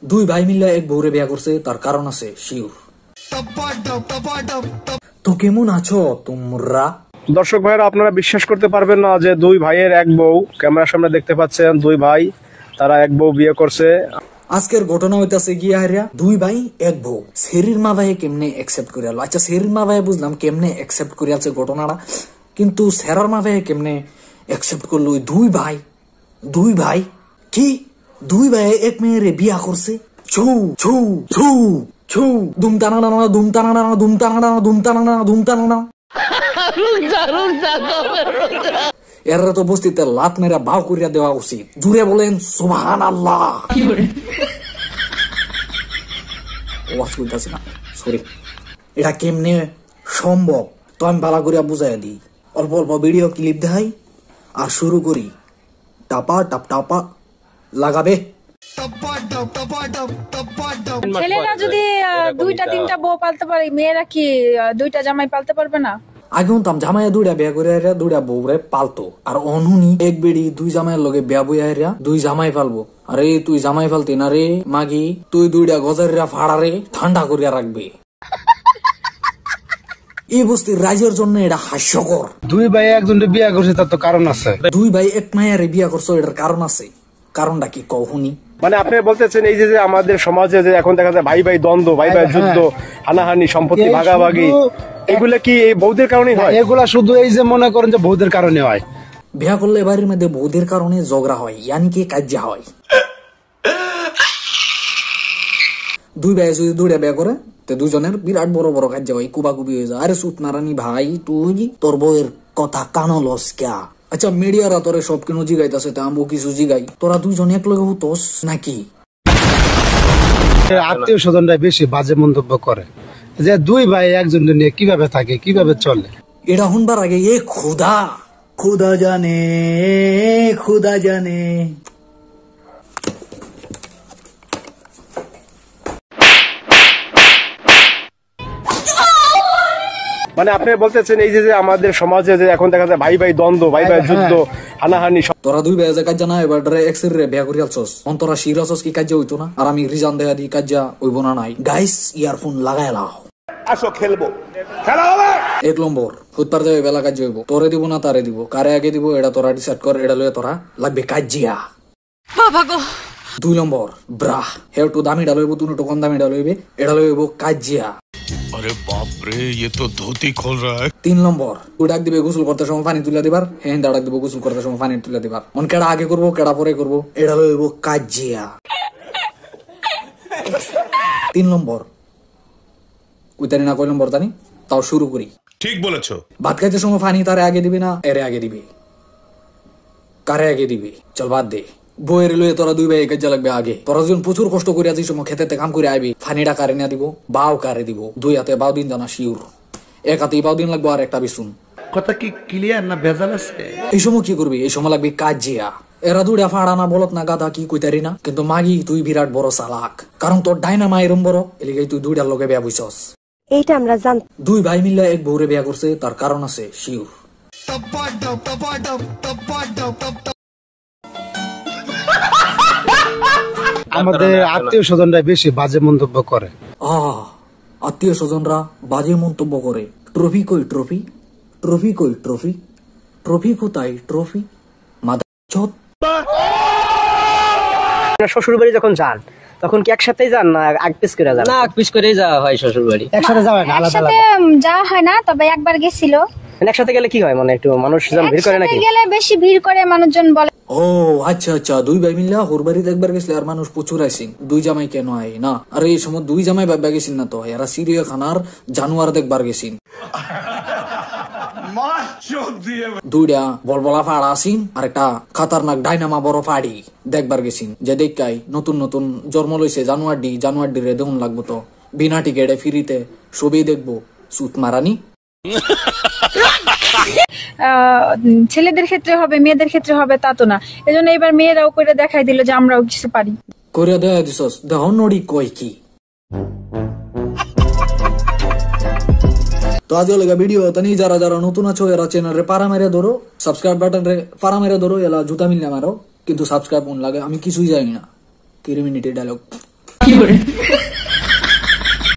দুই ভাই মিলে এক বউরে বিয়া করছে, তার কারণ আছে শিওর। তো কেমন আছো তোমরা? দর্শক ভাইরা, আপনারা বিশ্বাস করতে পারবেন না যে দুই ভাইয়ের এক বউ, ক্যামেরার সামনে দেখতে পাচ্ছেন দুই ভাই, তারা এক বউ বিয়ে করছে। আজকের ঘটনা হইতাছে গিয়া হারিয়া দুই ভাই এক বউ। সেরির মা ভাই কেমনে একসেপ্ট করে আলো? আচ্ছা, সেরির মা ভাই বুঝলাম কেমনে একসেপ্ট করে আছে ঘটনাটা, কিন্তু সেরার মা ভাই কেমনে একসেপ্ট করলো? দুই ভাই কি দুই ভাই এক মেয়েরে বিয়া করছে? ছৌ ছৌ ছৌ ছৌ দুম টানা দুম টানা দুম টানা দুম টানা দুম টানা। এরা তো বস্তিতে লাত মেরা ভাও করিয়া দেওয়া উচিত। জুড়ে বলেন সুবহানাল্লাহ। ওয়াজ কইতাছি না, সরি। এটা কেমনে সম্ভব তো আমি ভালো করিয়া বুঝাইয়া দিই। অল্প অল্প ভিডিও ক্লিপ দেখাই আর শুরু করি। টাপা টাপ টাপা লাগাবে। ছেলেরা যদি দুইটা তিনটা বউ পালতে পারে, মেয়েরা কি দুইটা জামাই পালতে পারবে না? আগে শুনতাম জামাইয়া দুইটা বিয়া করে দুইটা বউরে পালতো, আর অনহুনি এক বেড়ি দুই জামাইয়ের লগে বিয়া বইয়া দুই জামাই পালবো। আরে তুই জামাই পালতি না রে মাগি, তুই দুইটা গজারিয়া ফাড়ারে ঠান্ডা করিয়া রাখবে। এই বস্তির রাইজের জন্য এটা হাস্যকর। দুই ভাই একজনকে বিয়ে করছে, তার তো কারণ আছে। দুই ভাই এক মায়ারে বিয়া করছো, এটার কারণ আছে। কারণটা কি কহুনি? মানে আপনি বলতেছেন এই যে আমাদের সমাজে যে এখন দেখা যায় ভাই ভাই দ্বন্দ্ব, ভাই ভাই যুদ্ধ, হানাহানি, সম্পত্তি ভাগাভাগি, এগুলা কি এই বৌদের কারণে হয়? এগুলা শুধু এই যে মনে করেন যে বৌদের কারণে হয়। বিয়া করলে বাড়ির মধ্যে বৌদের কারণে ঝগড়া হয়, ইয়ানি কি কাজ্যা হয়। দুই ভাই যদি দুইটা বিয়া করে তো দুজনের বিরাট বড় বড় কাজ্যা হয়, কুবাকুবি হয়ে যায়। আরে সুত নারানি ভাই, তুই তোর বউয়ের কথা কানো লস ক্যা? আচ্ছা, মিডিয়ারা তোরে সব কেন জিগাইতেছে, তা আমু কিছু জিগাই। তোরা দুজন এক লগে হতোস নাকি? আত্মীয় স্বজনরা বেশি বাজে মন্তব্য করে যে দুই ভাই একজন নিয়ে কিভাবে থাকে, কিভাবে চলে। এটা শুনবার আগে এ খুদা খুদা জানে, খুদা জানে। মানে আপনি বলতেছেন এই যে আমাদের সমাজে যে এখন দেখা যায় ভাই ভাই দ্বন্দ্ব, ভাই ভাই যুদ্ধ, হানাহানি। তোরা দুই ভাই যে কাজ্যা না এবার এক্সের বিয়া করি আলছস, তোরা শিরাছস কি কাজ্যা হইতো না? আর আমি রিজান দেখা দিই কাজ্যা হইব না নাই। গাইস, ইয়ারফোন লাগাই লাও, আসো খেলবো, খেলা হবে। 1 নম্বর ফুটপার যাবে বেলা কাজ্যা হইব। তোরে দিব না তারে দিব, কারে আগে দিব এটা তোরা ডিসাইড কর। এটা লয়ে তোরা লাগবে কাজ্যা। বাবা গো। 2 নম্বর ব্রা হেউ টু দামি ডালইব, তুমি তো কম দামি ডালইবে, এটা লইব কাজ্যা। अरे बाप रे, ये तो धोती खोल रहा है। 3 নম্বর তুই ডাক দিবে গোসল করতে সময় পানি তুলে দিবার, হ্যাঁ ডাক দিব গোসল করতে সময় পানি তুলে দিবার। মন কেডা আগে করবো কেডা পরে করবো, এটা লইব কাজ্যা। 3 নম্বর উইতারি না কয় নম্বর জানি, তাও শুরু করি। ठीक বলেছো। ভাত খাইতে সময় পানি তারে আগে দিবি না এরে আগে দিবি? কারে আগে দিবি? চল বাদ দে। বইয়ের লইয়ে তোরা দুই ভাই কাজে লাগবে আগে। তোরা যখন প্রচুর কষ্ট করে আছিস সময় খেতে কাম করে আইবি, ফানিটা কারে না দিব, বাও কারে দিব। দুই হাতে বাও দিন জানা শিওর, এক হাতে বাও দিন লাগবো আর একটা বিশুন। কথা কি ক্লিয়ার না ভেজাল আছে? এই সময় কি করবি? এই সময় লাগবে কাজিয়া। এরা দুইটা ফাড়া না বলত না গাধা কি কইতারি না, কিন্তু মাগি তুই বিরাট বড় চালাক, কারণ তোর ডাইনামা এরম বড়, এলিগাই তুই দুইটার লগে বিয়া বুঝছস। এইটা আমরা জান। দুই ভাই মিলে এক বউরে বিয়া করছে, তার কারণ আছে শিওর। আমাদের আত্মীয় স্বজনরা বেশি বাজে মন্তব্য করে। আত্মীয় স্বজনরা বাজে মন্তব্য করে। ট্রফি কই ট্রফি? ট্রফি কই ট্রফি? ট্রফি কোথায় ট্রফি? শ্বশুর বাড়ি যখন যান তখন কি একসাথেই যান না আগ পিস করে যান? না, আগ পিস করেই যাওয়া হয় শ্বশুর বাড়ি। একসাথে যাওয়া না, আলাদা আলাদা যাওয়া হয় না, তবে একবার গেছিল। একসাথে গেলে কি হয়, মানে একটু মানুষজন ভিড় করে নাকি? গেলে বেশি ভিড় করে, মানুষজন বলে। ও আচ্ছা আচ্ছা, দুই ভাই মিল্লা হোর বাড়িতে একবার গেছিল আর মানুষ প্রচুর আইসিন। দুই জামাই কেন আই না? আর এই সময় দুই জামাই বাবা গেছিন না তো, এরা চিড়িয়াখানার জানুয়ার দেখবার গেছিন। দুইটা বলবলা ফাড়া আসিন আর একটা খাতারনাক ডাইনামা বড় ফাড়ি দেখবার গেছিন। যে দেখাই নতুন নতুন জন্ম লইছে জানুয়ার ডি রে দেখুন লাগবো তো, বিনা টিকেটে ফ্রিতে ছবি দেখবো। সুত মারানি ছেলেদের ক্ষেত্রে হবে, মেয়েদের ক্ষেত্রে হবে তা তো না। এজন্য এবার মেয়েরাও করে দেখাই দিল যে আমরাও কিছু পারি। করে দেয়া দিছস, দেহ নড়ি কই কি। তো আজ লগা ভিডিও তানি যারা যারা নতুন আছো এরা চ্যানেলে পারা মেরে ধরো, সাবস্ক্রাইব বাটন রে পারা মেরে ধরো, এলা জুতা মিললে মারো, কিন্তু সাবস্ক্রাইব মন লাগে। আমি কিছুই জানি না। 3 মিনিটের ডায়লগ। না